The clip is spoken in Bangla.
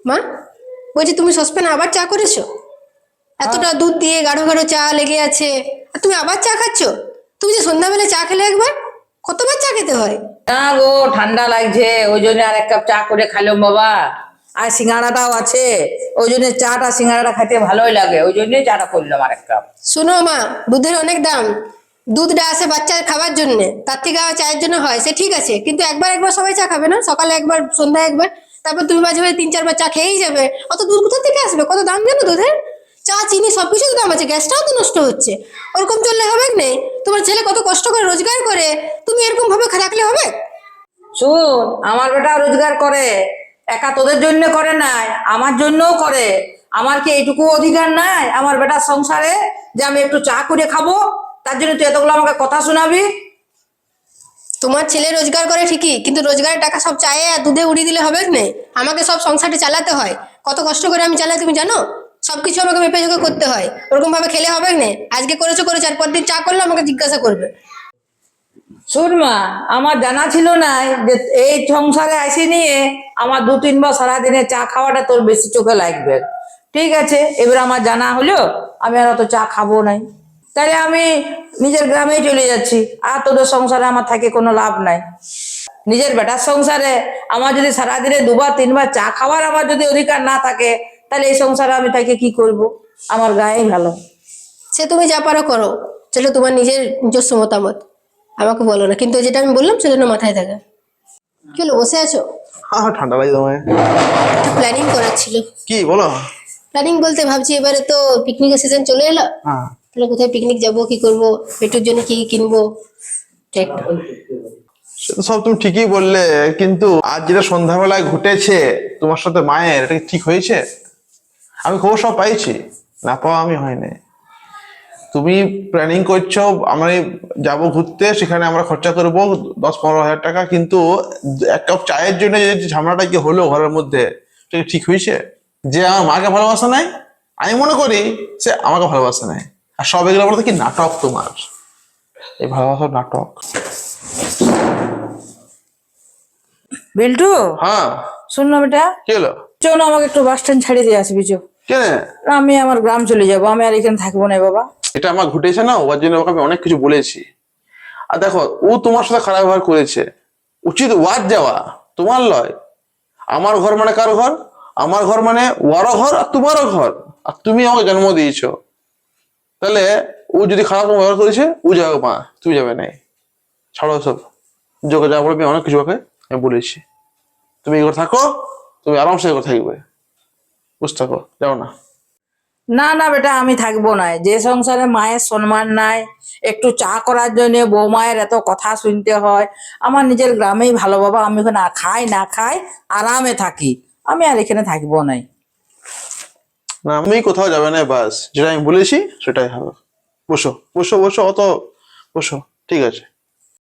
মা, বলছি তুমি সসপ্যানে আবার চা করেছো? এতটা দুধ দিয়ে গাঢ় গাঢ় চা লেগে আছে, আর তুমি আবার চা খাচ্ছো? তুমি যে সন্ধ্যাবেলা চা খেলে একবার, কতবার চা খেতে হয়? না গো, ঠান্ডা লাগছে ওই জন্য আর এক কাপ চা করে খাইলাম বাবা। আর সিঙ্গাড়াটাও আছে, ওই জন্য চাটা সিঙ্গাড়াটা খেতে ভালোই লাগে, ওই জন্যই চাটা করলাম আর এক কাপ। শোনো মা, দুধের অনেক দাম। দুধটা আসে বাচ্চার খাবার জন্য, তার থেকে চায়ের জন্য হয়, সে ঠিক আছে, কিন্তু একবার একবার সবাই চা খাবে না? সকালে একবার, সন্ধ্যায় একবার, তারপর তুমি মাঝে মাঝে 3-4 বার চা খেয়েই যাবে। অত দুধ কোথা থেকে আসবে? কত দাম জানো দুধের? চা, চিনি সবকিছু দাম আছে, গ্যাসটাও তো নষ্ট হচ্ছে। ওরকম চললে হবে না। তোমার ছেলে কত কষ্ট করে রোজগার করে, তুমি এরকম ভাবে রাখলে হবে? শুন, আমার বেটা রোজগার করে, একা তোদের জন্য করে নাই, আমার জন্যও করে। আমার কি এইটুকু অধিকার নাই আমার বেটার সংসারে যে আমি একটু চা করে খাবো? তার জন্য তুই এতগুলো আমাকে কথা শোনাবি? তোমার ছেলে রোজগার করে ঠিকই, কিন্তু রোজগারের টাকা সব চায়ে আর দুধে উড়িয়ে দিলে হবে না। আমাকে সব সংসারটা চালাতে হয়, কত কষ্ট করে আমি চালাই তুমি জানো? সবকিছু আমাকে মেপে ঝুঁকে করতে হয়, ওরকম ভাবে খেলে হবে না। আজকে করেছো করেছো, আর পরদিন চা করলে আমাকে জিজ্ঞাসা করবে। শোন মা, আমার জানা ছিল না যে এই সংসারে আসি নিয়ে আমার 2-3 বার সারাদিনে চা খাওয়াটা তোর বেশি চোখে লাগবে। ঠিক আছে, এবার আমার জানা হলো, আমি আর অত চা খাবো নাই। তাহলে আমি নিজের গ্রামেই চলে যাচ্ছি, আর তোদের সংসারে আমার থাকে কোনো লাভ নাই। নিজের বেটার সংসারে আমার যদি সারাদিনে 2-3 বার চা খাওয়ার আমার যদি অধিকার না থাকে, তাহলে এই সংসারে আমি তাকে কি করব? আমার গায়েই ভালো। সে তুমি যা পারো করো, সেটা তোমার নিজের নিজস্ব মতামত, আমাকে বলো না। কিন্তু যেটা আমি বললাম সেজন্য মাথায় থাকে। কি হলো, বসে আছো? হ্যাঁ হ্যাঁ, ঠান্ডা লাগে তোমায়। একটা প্ল্যানিং করার ছিল। কি বলো? প্ল্যানিং বলতে ভাবছি, এবারে তো পিকনিকের সিজন চলে এলো, হ্যাঁ, তাহলে কোথায় পিকনিক যাব, কি করব, পেটুর জন্য কি কি কিনবো, ঠিক। সে তো সব তুমি ঠিকই বললে, কিন্তু আজ যেটা সন্ধ্যাবেলায় ঘটেছে তোমার সাথে মায়ের, এটা কি ঠিক হয়েছে? আমি খবর সব পাইছি, না পাওয়া আমি হয়নি। তুমি প্ল্যানিং করছো আমরা যাব ঘুরতে, সেখানে আমরা খরচা করবো 10-15 হাজার টাকা, কিন্তু এক কাপ চায়ের জন্য যে ঝামেলাটা কি হলো ঘরের মধ্যে, সেটা কি ঠিক হয়েছে? যে আমার মাকে ভালোবাসা নাই, আমি মনে করি সে আমাকে ভালোবাসা নাই। আর সব এগুলো বলতে কি নাটক তোমার, এই ভালোবাসার নাটক। বিল্টু, হ্যাঁ, শোন না বেটা, কি হলো? চল না আমাকে একটু বাস স্ট্যান্ড ছাড়িয়ে দিয়ে আসবি চো। কেন? আমি আমার গ্রাম চলে যাব, আমি আর এখানে থাকবো না বাবা। এটা আমার ঘটেছে না, ওর জন্য ওকে আমি অনেক কিছু বলেছি। আর দেখো, ও তোমার সাথে খারাপ ব্যবহার করেছে, উচিত ওয়ার যাওয়া, তোমার লয়। আমার ঘর মানে কার ঘর? আমার ঘর মানে ওয়ারও ঘর আর তোমারও ঘর, আর তুমি আমাকে জন্ম দিয়েছো। তাহলে ও যদি খারাপ ব্যবহার করেছে, ও যাবে মা, তুই যাবে নাই। ছাড়ো সব, যোগে যা বলবি, অনেক কিছু ওকে আমি বলেছি। তুমি এই ঘর থাকো, তুমি আরামসে এই ঘর থাকবে, বুঝতে থাকো, যাও না। না না বেটা, আমি থাকবো না। যে সংসারে মায়ের সম্মান নাই, একটু চা করার জন্য বৌমায়ের এত কথা শুনতে হয়। আমার নিজের গ্রামেই ভালো বাবা, আমি ওখানে খাই না খাই আরামে থাকি, আমি আর এখানে থাকবো নাই। না, আমি কোথাও যাবে না, বাস যেটা আমি বলেছি সেটাই হবে। বসো বসো বসো, অত বসো, ঠিক আছে।